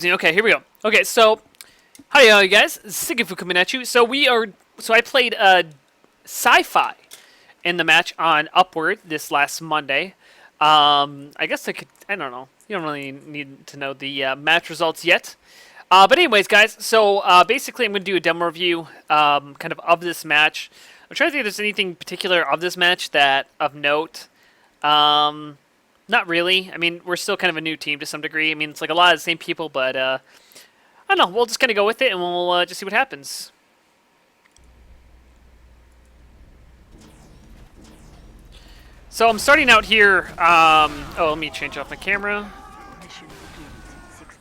Okay, here we go. Okay, so hi, you guys. Sigafoo coming at you. So I played syfy in the match on Upward this last Monday. I guess I could. I don't know. You don't really need to know the match results yet. But anyways, guys. So basically, I'm going to do a demo review, kind of this match. I'm trying to think if there's anything particular of this match that of note. Not really. I mean, we're still kind of a new team to some degree. I mean, it's like a lot of the same people, but I don't know. We'll just kind of go with it, and we'll just see what happens. So I'm starting out here. Oh, let me change off my camera.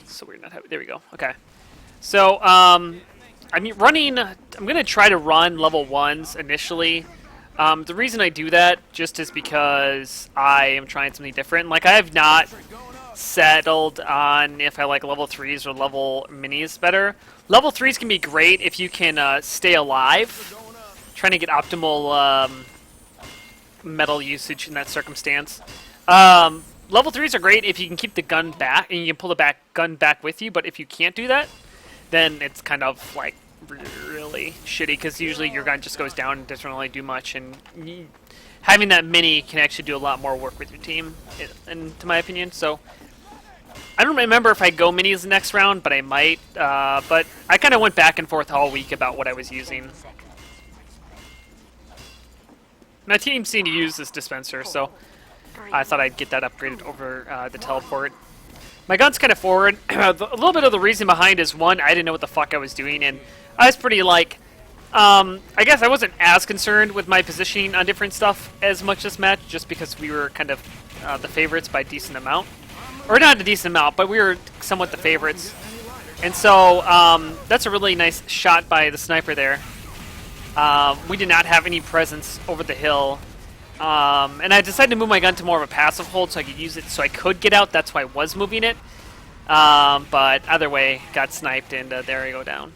So we're not having. There we go. Okay. So I'm running. I'm gonna try to run level 1s initially. The reason I do that just is because I am trying something different. Like, I have not settled on if I like level 3s or level minis better. Level 3s can be great if you can stay alive, trying to get optimal metal usage in that circumstance. Level 3s are great if you can keep the gun back and you can pull the gun back with you, but if you can't do that, then it's kind of like really shitty, because usually your gun just goes down and doesn't really do much, and having that mini can actually do a lot more work with your team, to my opinion. So I don't remember if I go minis the next round, but I might. But I kind of went back and forth all week about what I was using. My team seemed to use this dispenser, so I thought I'd get that upgraded over the teleport. My gun's kind of forward. A little bit of the reason behind is, one, I didn't know what the fuck I was doing, and I was pretty, like, I guess I wasn't as concerned with my positioning on different stuff as much this match, just because we were kind of the favorites by a decent amount. Or not a decent amount, but we were somewhat the favorites. And so, that's a really nice shot by the sniper there. We did not have any presence over the hill. And I decided to move my gun to more of a passive hold so I could use it so I could get out. That's why I was moving it. But either way, got sniped, and there I go down.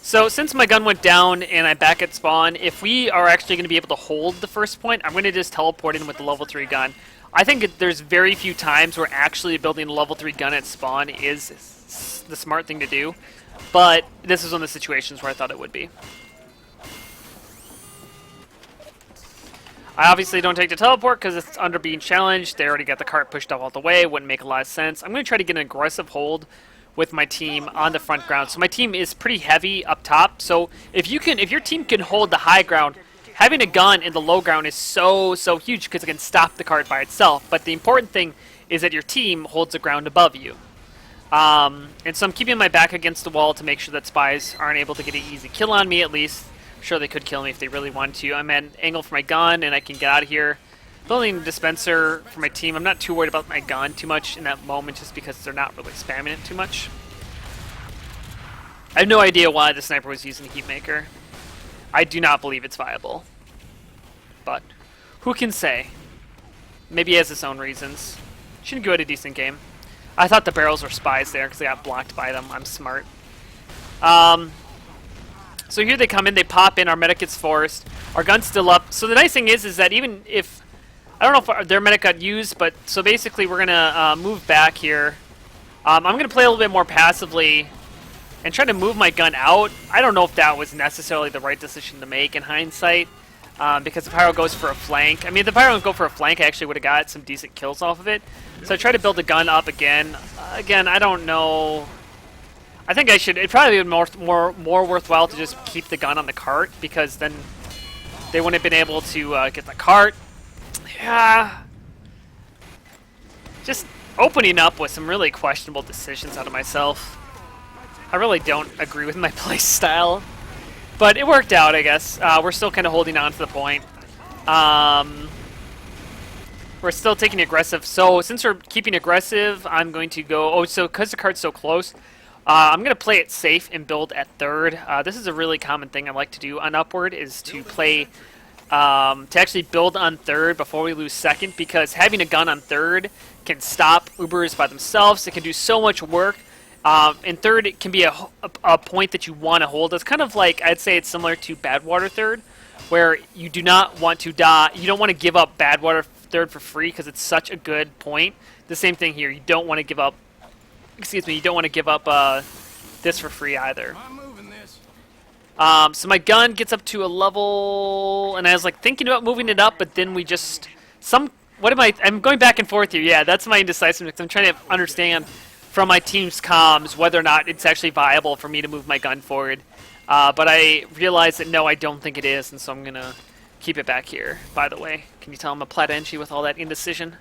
So since my gun went down and I'm back at spawn, if we are actually going to be able to hold the first point, I'm going to just teleport in with the level 3 gun. I think there's very few times where actually building a level 3 gun at spawn is the smart thing to do, but this is one of the situations where I thought it would be. I obviously don't take the teleport because it's under being challenged. They already got the cart pushed up all the way. It wouldn't make a lot of sense. I'm going to try to get an aggressive hold with my team on the front ground. So my team is pretty heavy up top. So if your team can hold the high ground, having a gun in the low ground is so huge because it can stop the cart by itself. But the important thing is that your team holds the ground above you. And so I'm keeping my back against the wall to make sure that spies aren't able to get an easy kill on me, at least. I'm sure they could kill me if they really wanted to. I'm at an angle for my gun, and I can get out of here. Building a dispenser for my team. I'm not too worried about my gun too much in that moment, just because they're not really spamming it too much. I have no idea why the sniper was using the Heatmaker. I do not believe it's viable. But who can say? Maybe he has his own reasons. Shouldn't go at a decent game. I thought the barrels were spies there because they got blocked by them. I'm smart. So here they come in, they pop in, our medic gets forced. Our gun's still up. So the nice thing is that even if, I don't know if their medic got used, but so basically we're going to move back here. I'm going to play a little bit more passively and try to move my gun out. I don't know if that was necessarily the right decision to make in hindsight, because the Pyro goes for a flank. I mean, if the Pyro didn't go for a flank, I actually would have got some decent kills off of it. So I try to build the gun up again. Again, I don't know. I think I should. It'd probably be more worthwhile to just keep the gun on the cart, because then they wouldn't have been able to get the cart. Yeah. Just opening up with some really questionable decisions out of myself. I really don't agree with my play style, but it worked out, I guess. We're still kind of holding on to the point. We're still taking aggressive. So since we're keeping aggressive, I'm going to go. Oh, so because the cart's so close, I'm going to play it safe and build at third. This is a really common thing I like to do on Upward, is to play, to actually build on third before we lose second, because having a gun on third can stop Ubers by themselves. It can do so much work. And third, it can be a point that you want to hold. It's kind of like, I'd say it's similar to Badwater third, where you do not want to die. You don't want to give up bad water third for free because it's such a good point. The same thing here. You don't want to give up. Excuse me. You don't want to give up this for free either. So my gun gets up to a level, and I was like thinking about moving it up, but then we just What am I? I'm going back and forth here. Yeah, that's my indecisiveness. I'm trying to understand from my team's comms whether or not it's actually viable for me to move my gun forward. But I realized that no, I don't think it is, and so I'm gonna keep it back here. By the way, can you tell I'm a plat entry with all that indecision?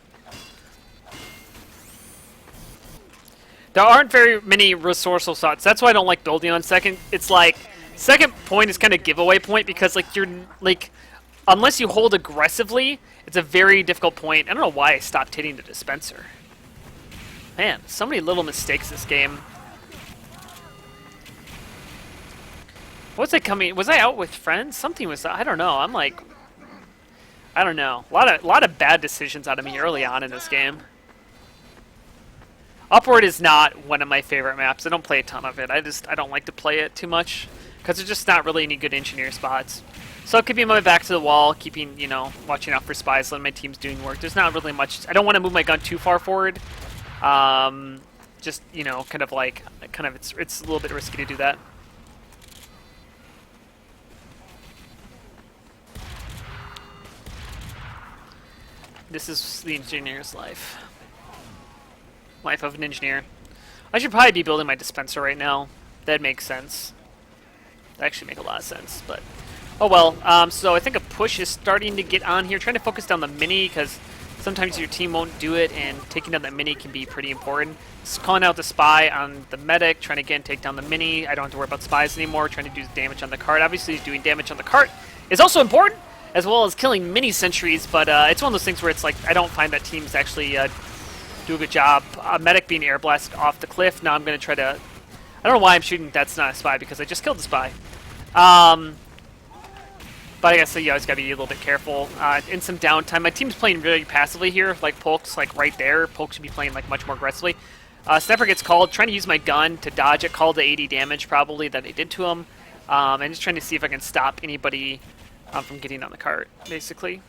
There aren't very many resourceful shots. That's why I don't like building on second. It's like second point is kind of giveaway point because like you're like unless you hold aggressively, it's a very difficult point. I don't know why I stopped hitting the dispenser. Man, so many little mistakes this game. Was I coming? Was I out with friends? Something was. I don't know. I'm like, I don't know. A lot of bad decisions out of me early on in this game. Upward is not one of my favorite maps. I don't play a ton of it. I don't like to play it too much because there's just not really any good engineer spots. So it could be my back to the wall, keeping, you know, watching out for spies when my team's doing work. There's not really much. I don't want to move my gun too far forward. Just, you know, kind of it's a little bit risky to do that. This is the engineer's life. Life of an engineer. I should probably be building my dispenser right now. That makes sense. That actually make a lot of sense, but oh well. So I think a push is starting to get on here. Trying to focus down the mini because sometimes your team won't do it, and taking down that mini can be pretty important. Just calling out the spy on the medic, trying to again take down the mini. I don't have to worry about spies anymore. Trying to do damage on the cart. Obviously, doing damage on the cart is also important, as well as killing mini sentries. But it's one of those things where it's like I don't find that teams actually do a good job. Medic being air blasted off the cliff. Now I'm going to try to. I don't know why I'm shooting. That's not a spy because I just killed the spy. But I guess you always gotta be a little bit careful. In some downtime, my team's playing really passively here. Like Polk's like right there. Polk should be playing like much more aggressively. Sniper gets called. Trying to use my gun to dodge it. Called the 80 damage probably that I did to him. And just trying to see if I can stop anybody from getting on the cart, basically.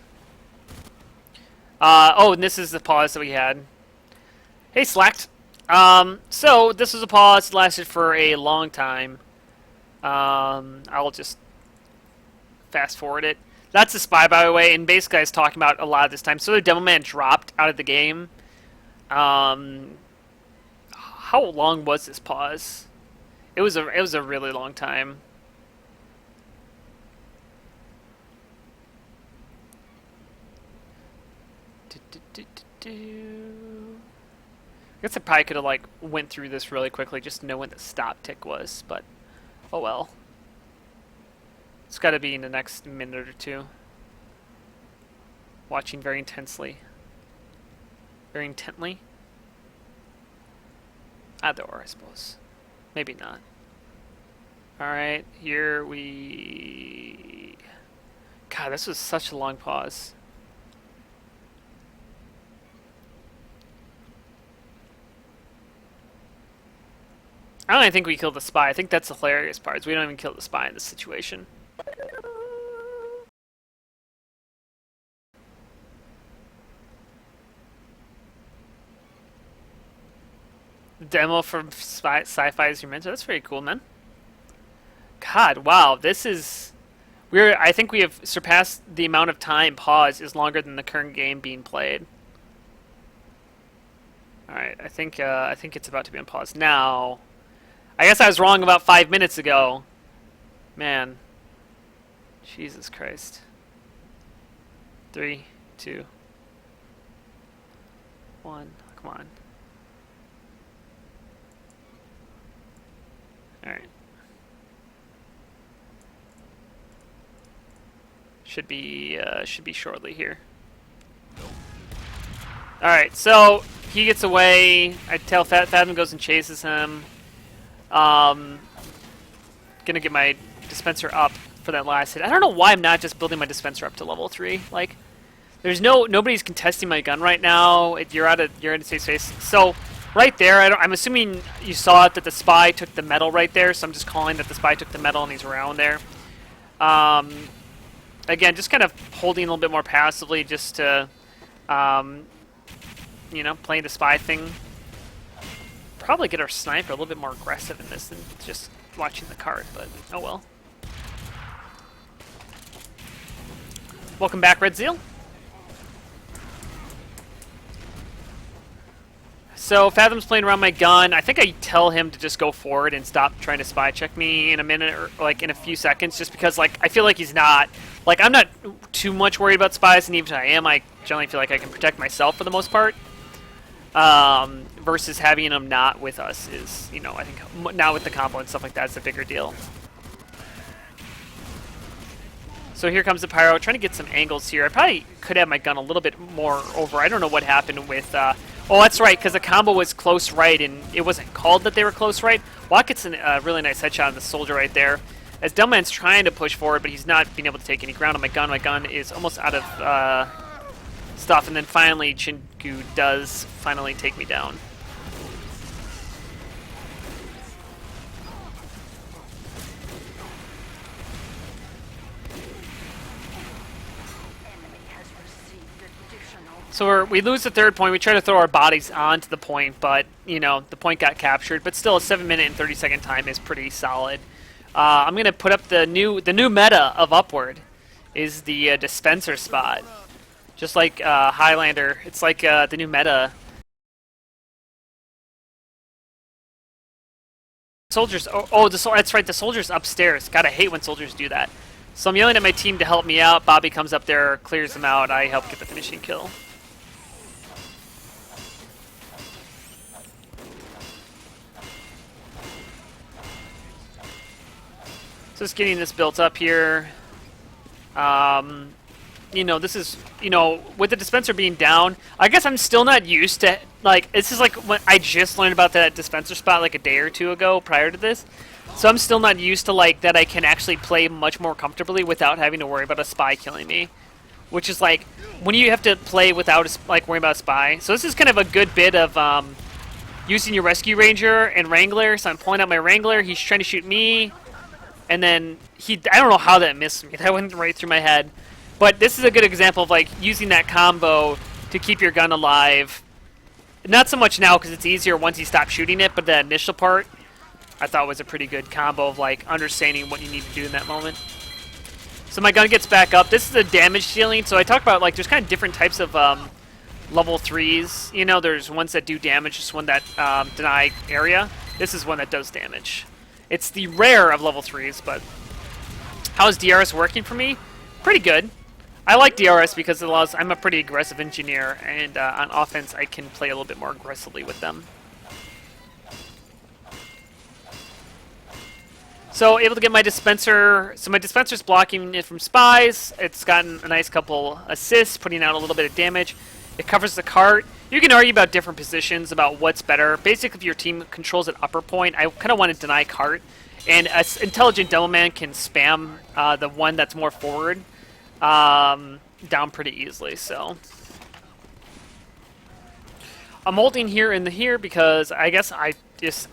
Oh, and this is the pause that we had. Hey, Slacked. So this was a pause. It lasted for a long time. I'll just fast forward it. That's a spy, by the way, and basically I was talking about a lot of this time. So the demo man dropped out of the game. How long was this pause? It was a really long time. I guess I probably could have like went through this really quickly just to know when the stop tick was, but oh well. It's got to be in the next minute or two. Watching very intensely. Very intently? Either or, I suppose. Maybe not. Alright, here we... God, this was such a long pause. I don't even think we killed the spy. I think that's the hilarious part, is we don't even kill the spy in this situation. Demo from Syfy as your mentor. That's very cool, man. God, wow, this is... I think we have surpassed the amount of time pause is longer than the current game being played. Alright, I think it's about to be on pause now. I guess I was wrong about 5 minutes ago. Man. Jesus Christ. 3, 2, 1. Come on. Alright. Should be shortly here. Alright, so he gets away. I tell Fathom goes and chases him. Gonna get my dispenser up for that last hit. I don't know why I'm not just building my dispenser up to level 3. Like, there's nobody's contesting my gun right now. You're in safe space. So right there, I'm assuming you saw it that the spy took the metal right there. So I'm just calling that the spy took the metal and he's around there. again, just kind of holding a little bit more passively just to, you know, playing the spy thing. Probably get our sniper a little bit more aggressive in this than just watching the card, but oh well. Welcome back, Red Zeal. So Fathom's playing around my gun. I think I tell him to just go forward and stop trying to spy check me in a minute or like in a few seconds, just because like I feel like he's not like I'm not too much worried about spies, and even if I am, I generally feel like I can protect myself for the most part. Versus having him not with us is, you know, I think now with the combo and stuff like that, it's a bigger deal. So here comes the Pyro, trying to get some angles here. I probably could have my gun a little bit more over. I don't know what happened with... oh, that's right, because the combo was close right, and it wasn't called that they were close right. Watt gets a really nice headshot on the soldier right there. As Delman's trying to push forward, but he's not being able to take any ground on my gun. My gun is almost out of stuff, and then finally Chingu does finally take me down. So we lose the third point. We try to throw our bodies onto the point, but, you know, the point got captured. But still, a 7-minute and 30-second time is pretty solid. I'm going to put up the new meta of Upward is the dispenser spot. Just like Highlander. It's like the new meta. Soldiers, that's right, the soldier's upstairs. God, I hate when soldiers do that. So I'm yelling at my team to help me out. Bobby comes up there, clears them out. I help get the finishing kill. So just getting this built up here. You know, this is, you know, with the dispenser being down, I guess I'm still not used to, like, this is like when I just learned about that dispenser spot like a day or two ago prior to this. So I'm still not used to, like, that I can actually play much more comfortably without having to worry about a spy killing me. Which is, like, when you have to play without, like, worrying about a spy. So this is kind of a good bit of using your Rescue Ranger and Wrangler. So I'm pulling out my Wrangler. He's trying to shoot me. And then I don't know how that missed me. That went right through my head. But this is a good example of, like, using that combo to keep your gun alive. Not so much now because it's easier once you stop shooting it, but the initial part I thought was a pretty good combo of, like, understanding what you need to do in that moment. So my gun gets back up. This is a damage dealing. So I talked about, like, there's kind of different types of level 3s. You know, there's ones that do damage, just one that deny area. This is one that does damage. It's the rare of level 3s, but how's DRS working for me? Pretty good. I like DRS because it allows, I'm a pretty aggressive engineer, and on offense I can play a little bit more aggressively with them. So able to get my dispenser, so my dispenser's blocking it from spies. It's gotten a nice couple assists, putting out a little bit of damage. It covers the cart. You can argue about different positions, about what's better. Basically, if your team controls an upper point, I kind of want to deny cart. And an intelligent Devilman can spam the one that's more forward down pretty easily. So I'm holding here and here because I guess I just,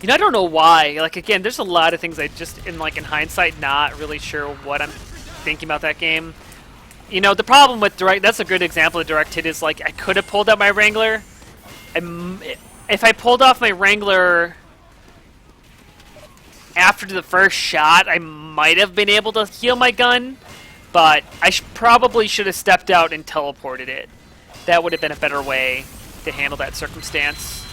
you know, I don't know why. Like, again, there's a lot of things I just, in hindsight, not really sure what I'm thinking about that game. You know, the problem with direct, that's a good example of direct hit, is like I could have pulled out my Wrangler. If I pulled off my Wrangler after the first shot, I might have been able to heal my gun, but I probably should have stepped out and teleported it. That would have been a better way to handle that circumstance.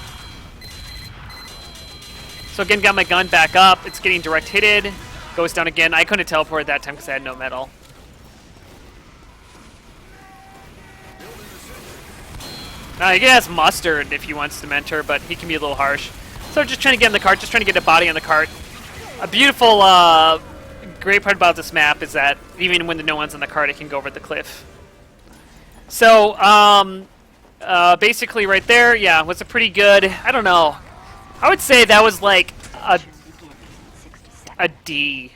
So again, got my gun back up. It's getting direct hitted. Goes down again. I couldn't teleport that time because I had no metal. He has Mustard if he wants to mentor, but he can be a little harsh. So just trying to get in the cart, just trying to get a body on the cart. A beautiful, great part about this map is that even when no one's on the cart, it can go over the cliff. So, basically right there, yeah, was a pretty good, I don't know. I would say that was like a D,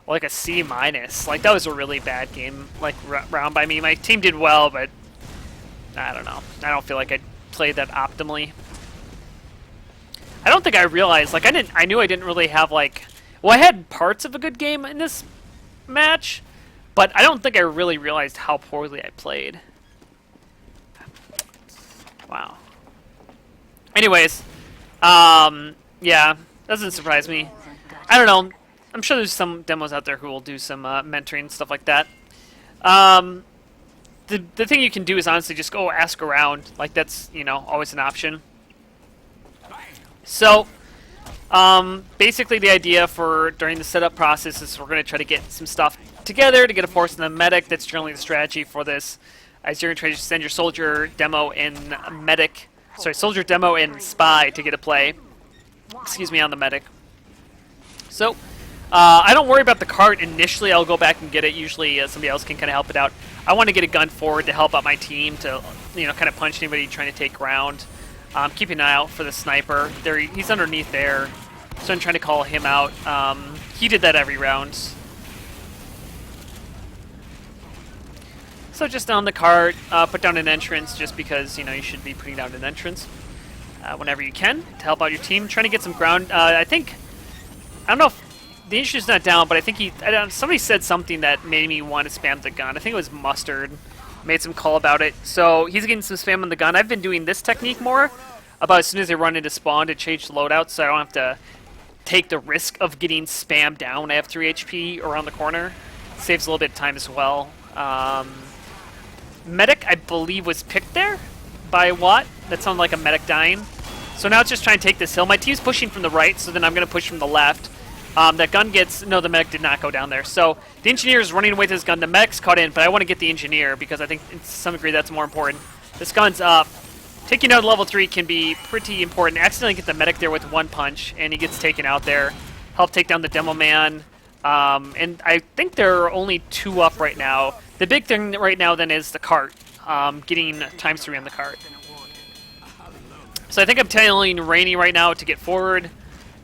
or like a C minus. Like, that was a really bad game, like, round by me. My team did well, but I don't know. I don't feel like I played that optimally. I don't think I realized, like, I knew I didn't really have, like, well, I had parts of a good game in this match, But I don't think I really realized how poorly I played. Wow. Anyways, yeah, doesn't surprise me. I don't know. I'm sure there's some demos out there who will do some mentoring and stuff like that. The thing you can do is honestly just go ask around. Like, that's, you know, always an option. So, basically the idea for during the setup process is we're going to try to get some stuff together to get a force in the medic. That's generally the strategy for this. As you're going to try to send your soldier demo in medic, sorry, soldier demo in spy to get a play. Excuse me, on the medic. So, I don't worry about the cart initially. I'll go back and get it. Usually somebody else can kind of help it out. I want to get a gun forward to help out my team to, you know, kind of punch anybody trying to take ground. Keep an eye out for the sniper. There, he's underneath there, so I'm trying to call him out. He did that every round. So just on the cart, put down an entrance just because, you know, you should be putting down an entrance whenever you can to help out your team. Trying to get some ground. I don't know if the engineer's not down, but I think somebody said something that made me want to spam the gun. I think it was Mustard. Made some call about it. So he's getting some spam on the gun. I've been doing this technique more about as soon as they run into spawn to change the loadout so I don't have to take the risk of getting spammed down when I have 3 HP around the corner. Saves a little bit of time as well. Medic, I believe, was picked there by Watt. That sounded like a medic dying. So now it's just trying to take this hill. My team's pushing from the right, so then I'm going to push from the left. That gun gets... No, the medic did not go down there. So the engineer is running away with his gun. The medic's caught in, but I want to get the engineer because I think to some degree that's more important. This gun's up. Taking out level 3 can be pretty important. Accidentally get the medic there with one punch, and he gets taken out there. Help take down the demo man. And I think there are only 2 up right now. The big thing right now then is the cart. Getting ×3 on the cart. So I think I'm telling Rainey right now to get forward,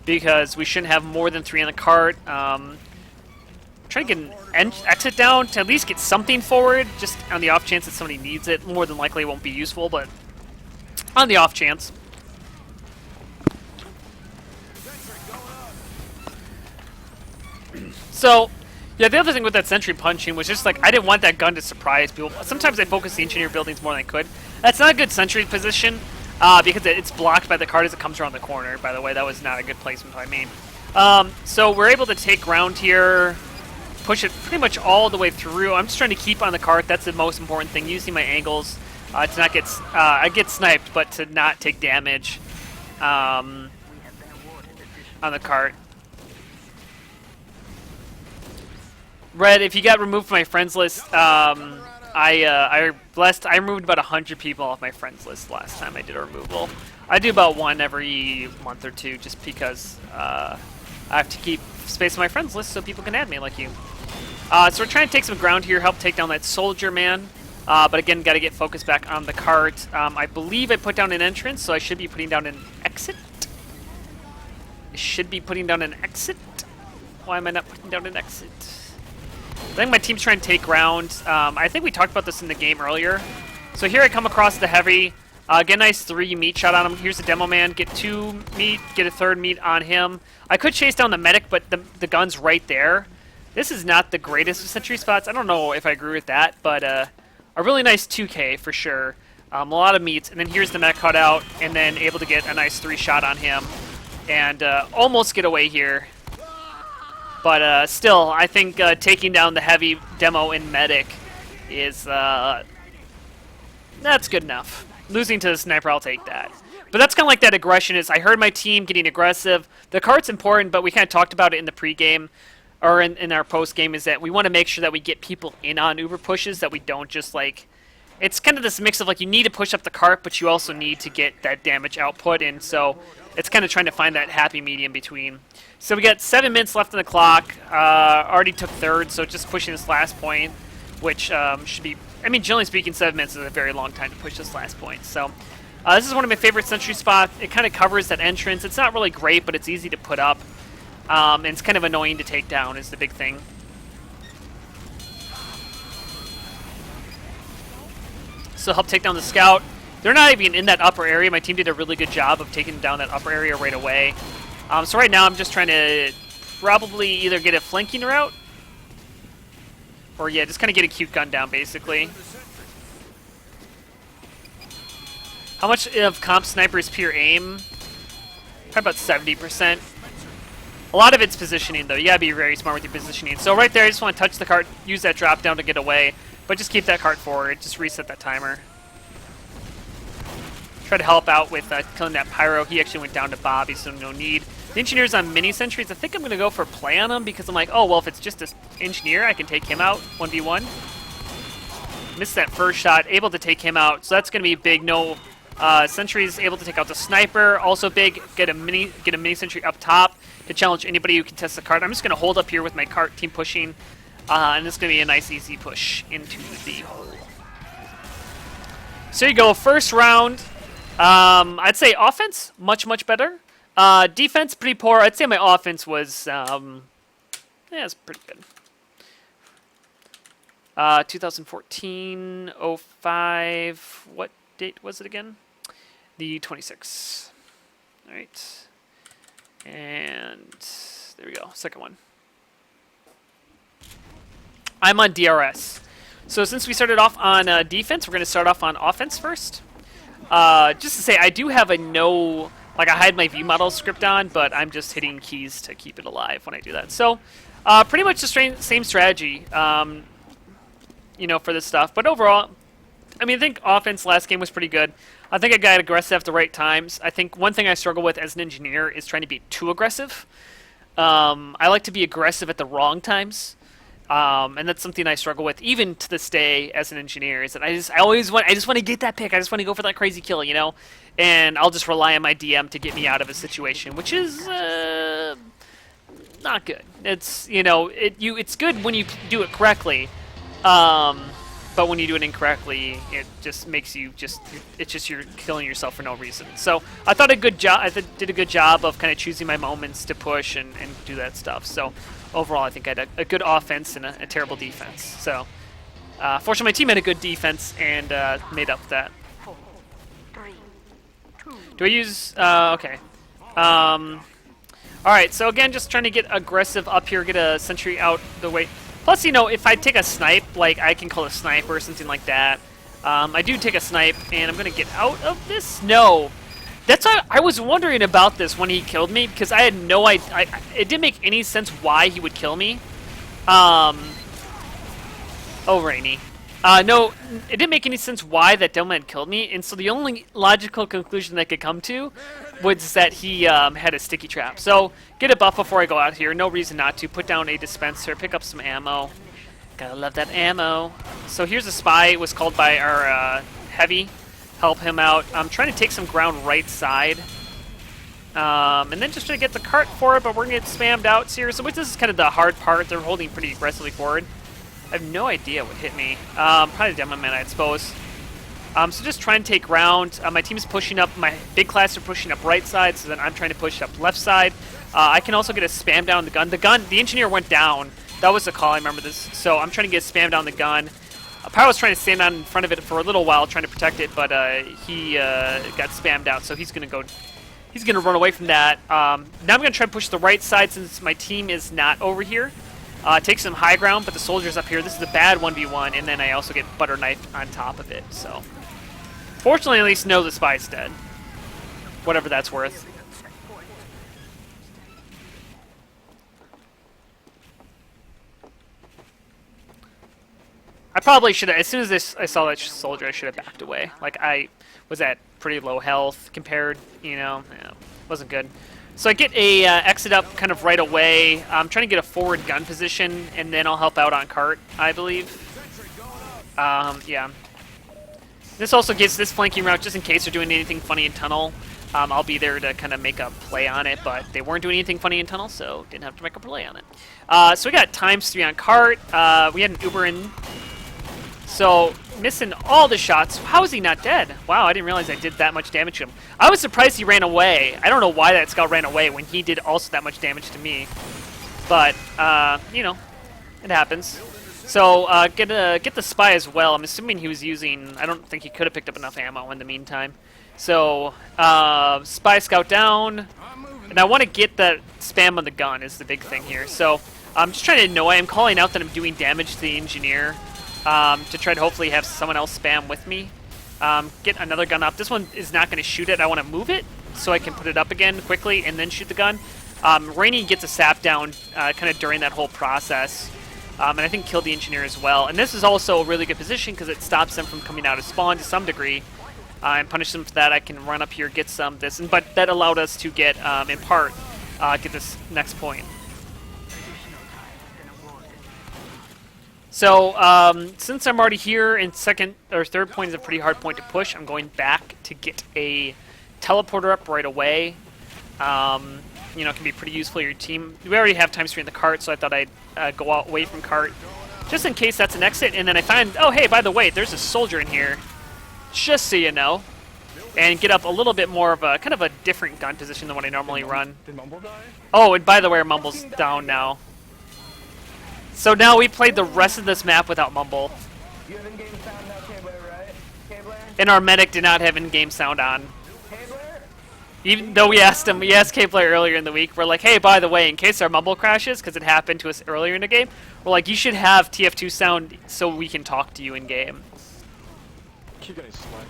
because we shouldn't have more than 3 on the cart. Trying to get an exit down to at least get something forward, just on the off chance that somebody needs it. More than likely it won't be useful, but on the off chance. So, yeah, the other thing with that sentry punching was just like, I didn't want that gun to surprise people. Sometimes I focus the engineer buildings more than I could. That's not a good sentry position. Because it's blocked by the cart as it comes around the corner. By the way, that was not a good placement by me. So we're able to take ground here, push it pretty much all the way through. I'm just trying to keep on the cart. That's the most important thing. Using my angles to not get... I get sniped, but to not take damage on the cart. Red, if you got removed from my friends list, I removed about 100 people off my friends list last time I did a removal. I do about 1 every month or 2 just because I have to keep space on my friends list so people can add me like you. So we're trying to take some ground here, help take down that soldier man. But again, got to get focused back on the cart. I believe I put down an entrance, so I should be putting down an exit. I should be putting down an exit. Why am I not putting down an exit? I think my team's trying to take ground. I think we talked about this in the game earlier. So here I come across the heavy. Get a nice 3 meat shot on him. Here's the demo man. Get 2 meat, get a 3rd meat on him. I could chase down the medic, but the gun's right there. This is not the greatest of sentry spots. I don't know if I agree with that, but a really nice 2K for sure. A lot of meats. And then here's the medic cut out, and then able to get a nice 3 shot on him. And almost get away here. But still, I think taking down the heavy demo and medic is that's good enough. Losing to the sniper, I'll take that. But that's kind of like that aggression is. I heard my team getting aggressive. The cart's important, but we kind of talked about it in the pregame or in our postgame. Is that we want to make sure that we get people in on Uber pushes, that we don't just like. It's kind of this mix of like you need to push up the cart, but you also need to get that damage output, and so it's kind of trying to find that happy medium between. So we got 7 minutes left on the clock. Already took 3rd, so just pushing this last point, which should be... I mean, generally speaking, 7 minutes is a very long time to push this last point. So this is one of my favorite sentry spots. It kind of covers that entrance. It's not really great, but it's easy to put up. And it's kind of annoying to take down is the big thing. So help take down the scout. They're not even in that upper area. My team did a really good job of taking down that upper area right away. So right now I'm just trying to probably either get a flanking route Or yeah, just kind of get a cute gun down, basically. How much of comp sniper is pure aim? Probably about 70%. A lot of it's positioning, though. You gotta be very smart with your positioning. So right there, I just want to touch the cart, use that drop down to get away, but just keep that cart forward. Just reset that timer. Try to help out with killing that pyro. He actually went down to Bobby, so no need. The engineer's on mini sentries. I think I'm gonna go for play on him because I'm like, oh well, if it's just an engineer, I can take him out 1v1. Missed that first shot, able to take him out, so that's gonna be big. No sentries, able to take out the sniper. Also big. Get a mini sentry up top to challenge anybody who can test the cart. I'm just gonna hold up here with my cart team pushing, and this is gonna be a nice easy push into the hole. So you go, first round. I'd say offense much better. Defense pretty poor. I'd say my offense was yeah, it's pretty good. 2014 05. What date was it again? The 26th. All right. And there we go. Second one. I'm on DRS. So since we started off on defense, we're going to start off on offense first. Just to say, I do have a no, like I had my view model script on, but I'm just hitting keys to keep it alive when I do that. So pretty much the same strategy, you know, for this stuff. But overall, I mean, I think offense last game was pretty good. I think I got aggressive at the right times. I think one thing I struggle with as an engineer is trying to be too aggressive. I like to be aggressive at the wrong times. And that's something I struggle with even to this day as an engineer, is that I just want to get that pick. I just want to go for that crazy kill, you know? And I'll just rely on my DM to get me out of a situation, which is not good. It's, you know, it's good when you do it correctly. But when you do it incorrectly, it just makes you you're killing yourself for no reason. So I thought I did a good job of kind of choosing my moments to push and do that stuff. So overall, I think I had a good offense and a terrible defense. So fortunately, my team had a good defense and made up for that. 4, 3, 2. Do I use? Okay. All right. So again, just trying to get aggressive up here, get a sentry out the way. Plus, you know, if I take a snipe, like I can call a sniper or something like that. I do take a snipe, and I'm gonna get out of this. No, that's why I was wondering about this when he killed me, because I had no idea. It didn't make any sense why he would kill me. Oh, Rainy. No, it didn't make any sense why that Delman killed me, and so the only logical conclusion I could come to was that he had a sticky trap. So, get a buff before I go out here. No reason not to. Put down a dispenser, pick up some ammo. Gotta love that ammo. So here's a spy. It was called by our heavy. Help him out. I'm trying to take some ground right side. And then just trying to get the cart forward, but we're going to get spammed out here. So this is kind of the hard part. They're holding pretty aggressively forward. I have no idea what hit me. Probably Demo Man, I suppose. So just trying to take ground. My team is pushing up. My big class are pushing up right side, so then I'm trying to push up left side. I can also get a spam down the gun. The engineer went down. That was the call, I remember this. So I'm trying to get spam down the gun. Pyro was trying to stand on in front of it for a little while, trying to protect it, but he got spammed out, so he's going to run away from that. Now I'm going to try to push the right side since my team is not over here. Take some high ground, but the soldier's up here. This is a bad 1v1, and then I also get butter knifed on top of it. So, fortunately, at least know the spy's dead. Whatever that's worth. I probably should have, as soon as I saw that soldier, I should have backed away. Like, I was at pretty low health compared, you know, yeah, wasn't good. So I get a exit up kind of right away. I'm trying to get a forward gun position, and then I'll help out on cart, I believe. Yeah. This also gives this flanking route, just in case they're doing anything funny in tunnel. I'll be there to kind of make a play on it, but they weren't doing anything funny in tunnel, so didn't have to make a play on it. So we got ×3 on cart. We had an Uber in. So, missing all the shots. How is he not dead? Wow, I didn't realize I did that much damage to him. I was surprised he ran away. I don't know why that scout ran away when he did also that much damage to me. But, you know, it happens. So, get the spy as well. I'm assuming he was using... I don't think he could have picked up enough ammo in the meantime. So, spy scout down. And I want to get that spam on the gun is the big thing here. So, I'm just trying to annoy. I'm calling out that I'm doing damage to the engineer to try to hopefully have someone else spam with me. Get another gun up. This one is not going to shoot it. I want to move it so I can put it up again quickly and then shoot the gun. Rainey gets a sap down kind of during that whole process. And I think killed the engineer as well. And this is also a really good position because it stops them from coming out of spawn to some degree. And punish them for that. I can run up here, get some of this. But that allowed us to get, in part, get this next point. So, since I'm already here, and second or third point is a pretty hard point to push, I'm going back to get a teleporter up right away. You know, it can be pretty useful for your team. We already have time spree in the cart, so I thought I'd go out away from cart, just in case that's an exit. And then I find, oh hey, by the way, there's a soldier in here, just so you know, and get up a little bit more of a kind of a different gun position than what I normally run. Did Mumble die? Oh, and by the way, Mumble's down now. So now we played the rest of this map without Mumble. You have in-game sound now, K-Blair, right? K-Blair? And our medic did not have in-game sound on. K-Blair? Even though we asked K-Player earlier in the week, we're like, hey, by the way, in case our Mumble crashes, because it happened to us earlier in the game, we're like, you should have TF2 sound so we can talk to you in-game. Keep getting sniped.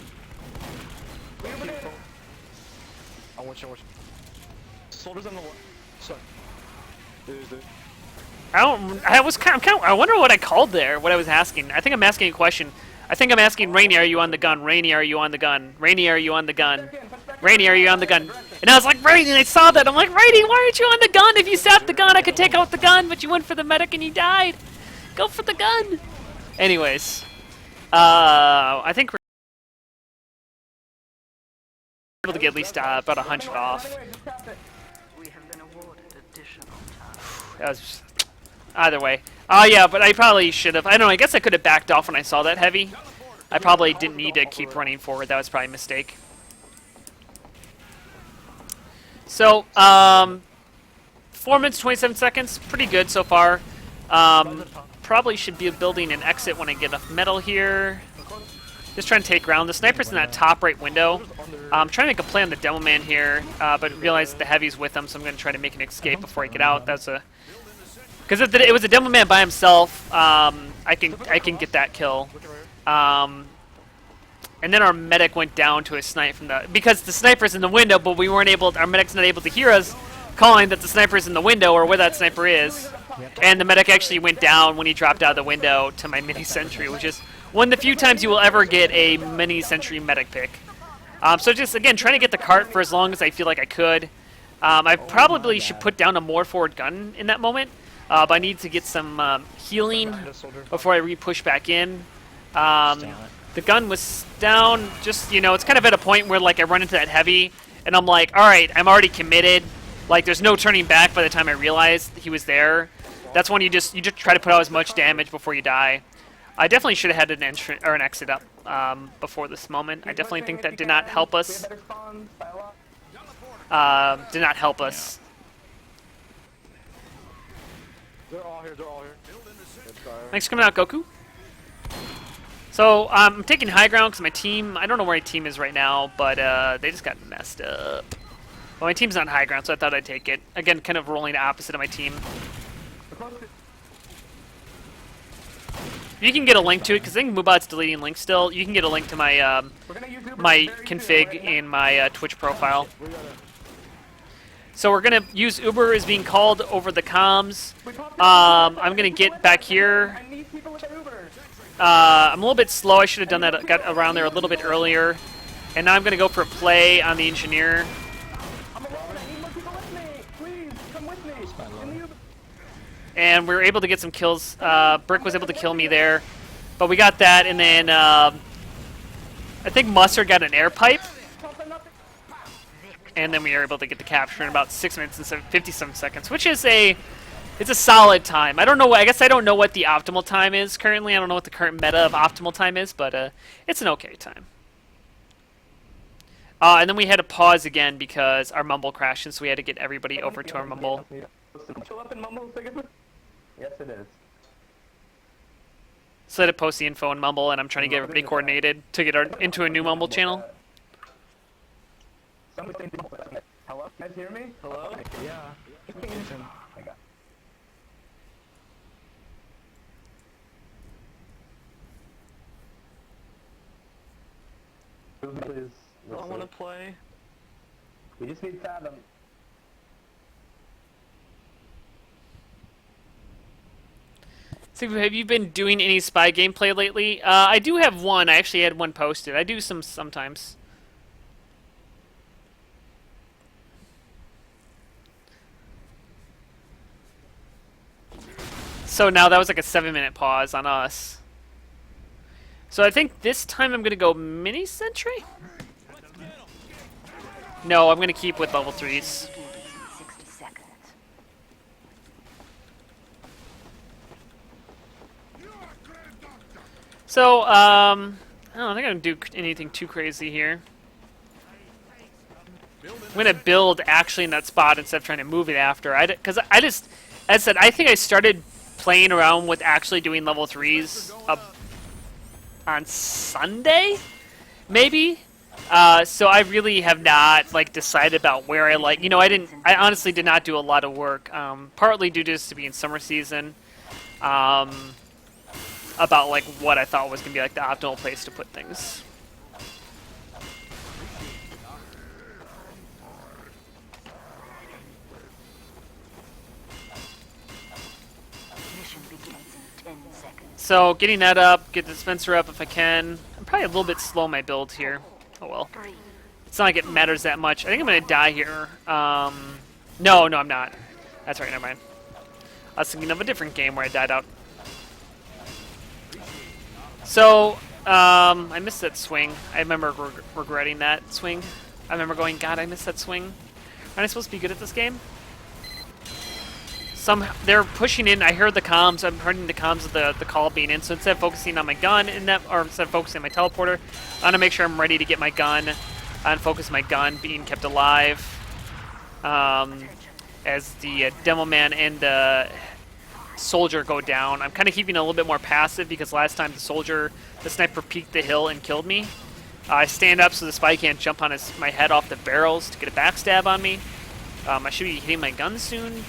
I want you. Soldiers on the left. Sorry. Dude. I wonder what I called there, what I was asking. I think I'm asking a question. I think I'm asking Rainey, are you on the gun? Rainey, are you on the gun? Rainey, are you on the gun? Rainey, are you on the gun? And I was like, Rainey, and I saw that. I'm like, Rainey, why aren't you on the gun? If you zapped the gun, I could take out the gun, but you went for the medic and you died. Go for the gun. Anyways, I think we're able to get at least about 100 off. We have been awarded additional time. That was just, either way. Oh yeah, but I probably should have. I don't know, I guess I could have backed off when I saw that heavy. I probably didn't need to keep running forward. That was probably a mistake. So, 4 minutes, 27 seconds. Pretty good so far. Probably should be building an exit when I get enough metal here. Just trying to take ground. The sniper's in that top right window. I'm trying to make a play on the demo man here, but realize the heavy's with him, so I'm going to try to make an escape before I get out. That's a... Because if it was a demo man by himself, I can get that kill. And then our medic went down to a snipe from the... Because the sniper's in the window, but we weren't able... Our medic's not able to hear us calling that the sniper's in the window or where that sniper is. And the medic actually went down when he dropped out of the window to my mini sentry, which is one of the few times you will ever get a mini sentry medic pick. So just, again, trying to get the cart for as long as I feel like I could. I probably should put down a more forward gun in that moment. But I need to get some healing before I re-push back in. The gun was down, just, you know, it's kind of at a point where, like, I run into that heavy, and I'm like, alright, I'm already committed. Like, there's no turning back by the time I realized he was there. That's when you just try to put out as much damage before you die. I definitely should have had an entrance or an exit up before this moment. I definitely think that did not help us. Did not help us. They're all here. Thanks for coming out, Goku. So, I'm taking high ground because my team, I don't know where my team is right now, but they just got messed up. Well, my team's not high ground, so I thought I'd take it. Again, kind of rolling the opposite of my team. You can get a link to it, because I think Mubot's deleting links still. You can get a link to my my config in my Twitch profile. So we're going to use Uber as being called over the comms. I'm going to get back here. I'm a little bit slow. I should have done that, got around there a little bit earlier. And now I'm going to go for a play on the engineer. And we were able to get some kills. Brick was able to kill me there. But we got that, and then I think Mustard got an air pipe. And then we were able to get the capture in about 6 minutes and 57 seconds, which is it's a solid time. I don't know. I guess I don't know what the optimal time is currently. I don't know what the current meta of optimal time is, but it's an okay time. And then we had to pause again because our Mumble crashed, and so we had to get everybody over to our Mumble. Yes, it is. So I had to post the info in Mumble, and I'm trying to get everybody coordinated to get into a new Mumble channel. Hello? You guys hear me? Hello? Yeah. Move, please. I want to play. We just need Fathom. So have you been doing any spy gameplay lately? I do have one. I actually had one posted. I do some sometimes. So now that was like a 7-minute pause on us. So I think this time I'm gonna go mini sentry. No, I'm gonna keep with level 3s. 60 seconds. So I don't think I'm gonna do anything too crazy here. I'm gonna build actually in that spot instead of trying to move it after. Because I just, as I said, I think I started playing around with actually doing level 3s on Sunday, maybe. So I really have not like decided about where I like. You know, I honestly did not do a lot of work. Partly due to this to be in summer season. About like what I thought was gonna be like the optimal place to put things. Mission begins in 10 seconds. So getting that up, get the dispenser up if I can. I'm probably a little bit slow in my build here. Oh well. 3, It's not like it matters that much. I think I'm gonna die here. No, I'm not. That's right, never mind. I was thinking of a different game where I died out. So, I missed that swing. I remember regretting that swing. I remember going, God, I missed that swing. Aren't I supposed to be good at this game? They're pushing in. I heard the comms. I'm hearing the comms of the call being in. So instead of focusing on my gun, or instead of focusing on my teleporter, I want to make sure I'm ready to get my gun and focus my gun being kept alive. As the demo man and the soldier go down. I'm kind of keeping a little bit more passive because last time the sniper peeked the hill and killed me. I stand up so the spy can't jump on my head off the barrels to get a backstab on me. I should be hitting my gun soon.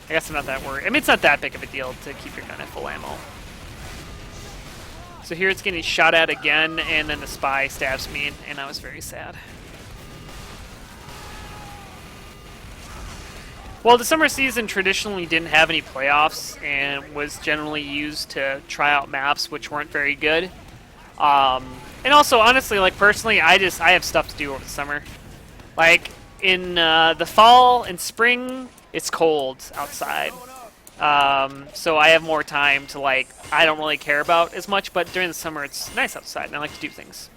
I guess I'm not that worried. I mean, it's not that big of a deal to keep your gun at full ammo. So here it's getting shot at again, and then the spy stabs me, and I was very sad. Well, the summer season traditionally didn't have any playoffs and was generally used to try out maps which weren't very good. And also, honestly, like personally, I have stuff to do over the summer. Like in the fall and spring, it's cold outside, so I have more time to I don't really care about as much. But during the summer, it's nice outside, and I like to do things.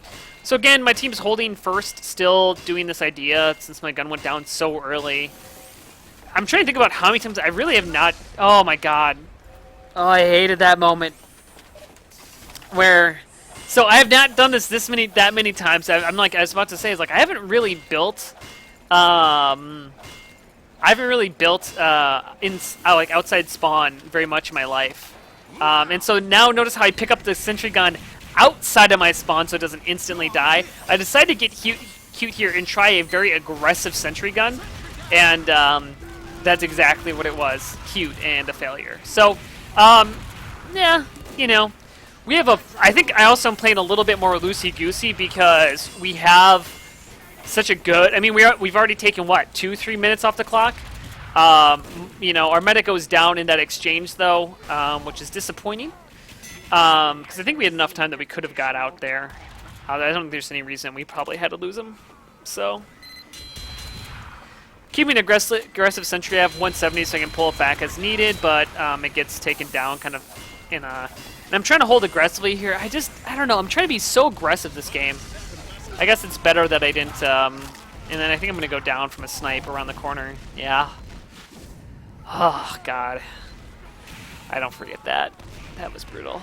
So again, my team's holding first, still doing this idea since my gun went down so early. I'm trying to think about how many times I really have not. Oh my god! Oh, I hated that moment. So I have not done this that many times. I was about to say, I haven't really built. I haven't really built outside spawn very much in my life. And so now notice how I pick up the sentry gun outside of my spawn so it doesn't instantly die. I decided to get cute here and try a very aggressive sentry gun, and that's exactly what it was. Cute and a failure. So, yeah, you know, we have I think I also am playing a little bit more loosey-goosey because we have such a good. I mean, we've already taken what 2-3 minutes off the clock. You know, our meta goes down in that exchange though, which is disappointing. Because I think we had enough time that we could have got out there. I don't think there's any reason we probably had to lose them. So. Keeping aggressive sentry, I have 170 so I can pull it back as needed, but it gets taken down kind of in a... And I'm trying to hold aggressively here. I don't know, I'm trying to be so aggressive this game. I guess it's better that I didn't... and then I think I'm going to go down from a snipe around the corner. Yeah. Oh, God. I don't forget that. That was brutal.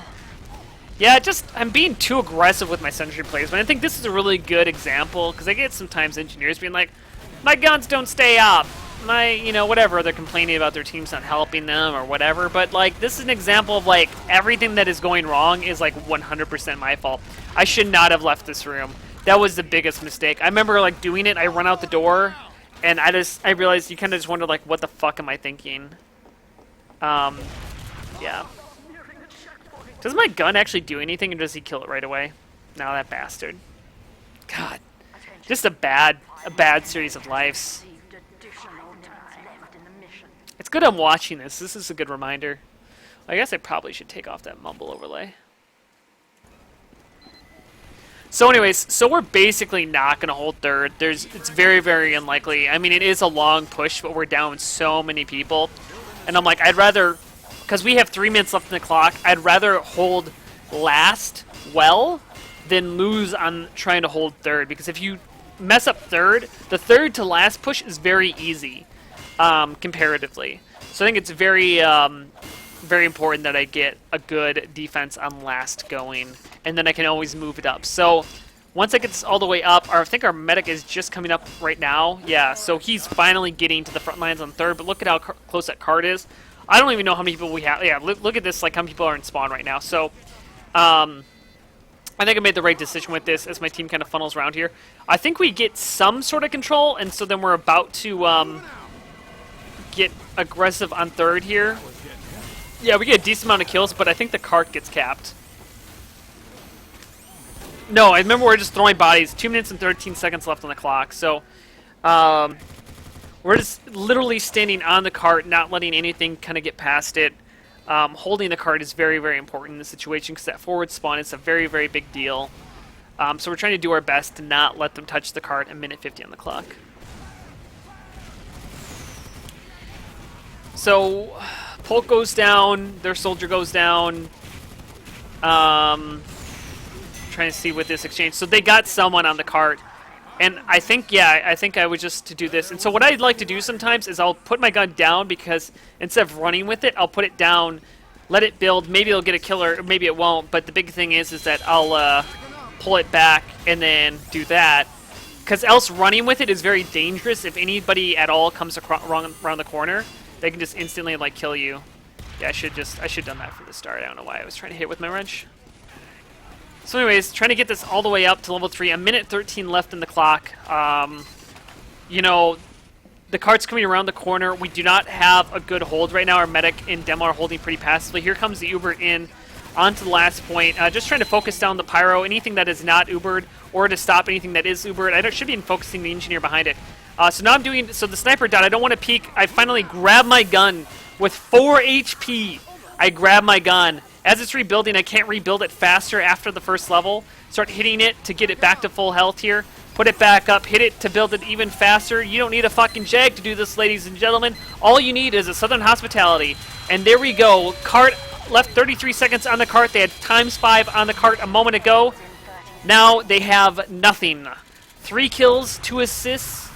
Yeah, I'm being too aggressive with my sentry plays, but I think this is a really good example, because I get sometimes engineers being like, my guns don't stay up. Whatever, they're complaining about their team's not helping them or whatever. But, this is an example of, everything that is going wrong is, 100% my fault. I should not have left this room. That was the biggest mistake. I remember, doing it, I run out the door, and I realized you kind of just wonder, what the fuck am I thinking? Yeah. Does my gun actually do anything, or does he kill it right away? No, that bastard. God, just a bad series of lives. Received additional time left in the mission. It's good I'm watching this. This is a good reminder. I guess I probably should take off that mumble overlay. So anyways, so we're basically not going to hold third. It's very, very unlikely. I mean, it is a long push, but we're down so many people. And I'm like, I'd rather, because we have 3 minutes left in the clock, I'd rather hold last well than lose on trying to hold third. Because if you mess up third, the third to last push is very easy, comparatively. So I think it's very, very important that I get a good defense on last going, and then I can always move it up. So once I get this all the way up, I think our medic is just coming up right now. Yeah, so he's finally getting to the front lines on third, but look at how close that card is. I don't even know how many people we have. Yeah, look at this, like how many people are in spawn right now. So I think I made the right decision with this as my team kind of funnels around here. I think we get some sort of control, and so then we're about to get aggressive on third here. Yeah, we get a decent amount of kills, but I think the cart gets capped. No, I remember we're just throwing bodies. 2 minutes and 13 seconds left on the clock. So we're just literally standing on the cart, not letting anything kind of get past it. Holding the cart is very, very important in this situation because that forward spawn is a very, very big deal. So we're trying to do our best to not let them touch the cart a minute 50 on the clock. So Polk goes down, their soldier goes down. Trying to see with this exchange. So they got someone on the cart. And I think, yeah, I think I would just to do this. And so what I'd like to do sometimes is I'll put my gun down because instead of running with it, I'll put it down, let it build. Maybe it'll get a killer, or maybe it won't. But the big thing is that I'll pull it back and then do that. Because else running with it is very dangerous. If anybody at all comes around the corner, they can just instantly like kill you. Yeah, I should have done that from the start. I don't know why I was trying to hit with my wrench. So anyways, trying to get this all the way up to level 3. A minute 13 left in the clock. You know, the cart's coming around the corner. We do not have a good hold right now. Our medic and demo are holding pretty passively. Here comes the Uber in onto the last point. Just trying to focus down the pyro. Anything that is not Ubered, or to stop anything that is Ubered. I should be focusing the engineer behind it. So now I'm doing, so the sniper died. I don't want to peek. I finally grab my gun with 4 HP. I grab my gun. As it's rebuilding, I can't rebuild it faster after the first level. Start hitting it to get it back to full health here. Put it back up, hit it to build it even faster. You don't need a fucking Jag to do this, ladies and gentlemen. All you need is a Southern hospitality. And there we go. Cart left 33 seconds on the cart. They had ×5 on the cart a moment ago. Now they have nothing. 3 kills, 2 assists,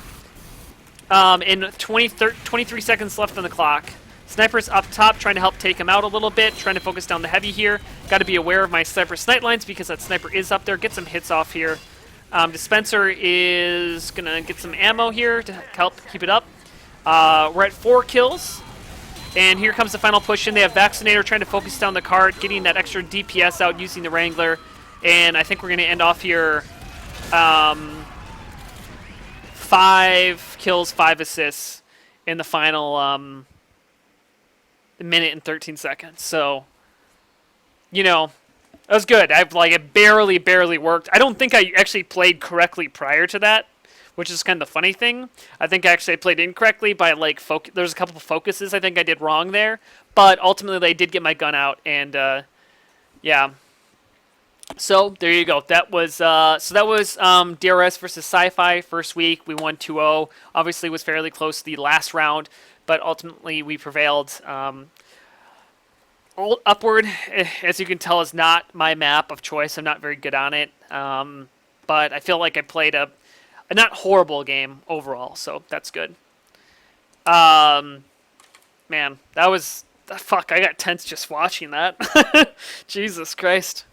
and 23 seconds left on the clock. Sniper's up top, trying to help take him out a little bit, trying to focus down the heavy here. Got to be aware of my sniper snipe lines because that sniper is up there. Get some hits off here. Dispenser is going to get some ammo here to help keep it up. We're at 4 kills. And here comes the final push in. They have Vaccinator trying to focus down the cart, getting that extra DPS out using the Wrangler. And I think we're going to end off here 5 kills, 5 assists in the final minute and 13 seconds. So, you know, that was good. It barely worked. I don't think I actually played correctly prior to that, which is kind of the funny thing. I think actually I played incorrectly by there's a couple of focuses I think I did wrong there, but ultimately I did get my gun out, and yeah. So there you go. That was DRS versus Syfy first week. We won 2-0. Obviously, was fairly close to the last round, but ultimately we prevailed. Upward, as you can tell, is not my map of choice. I'm not very good on it, but I feel like I played a not horrible game overall, so that's good. Man, that was fuck. I got tense just watching that. Jesus Christ.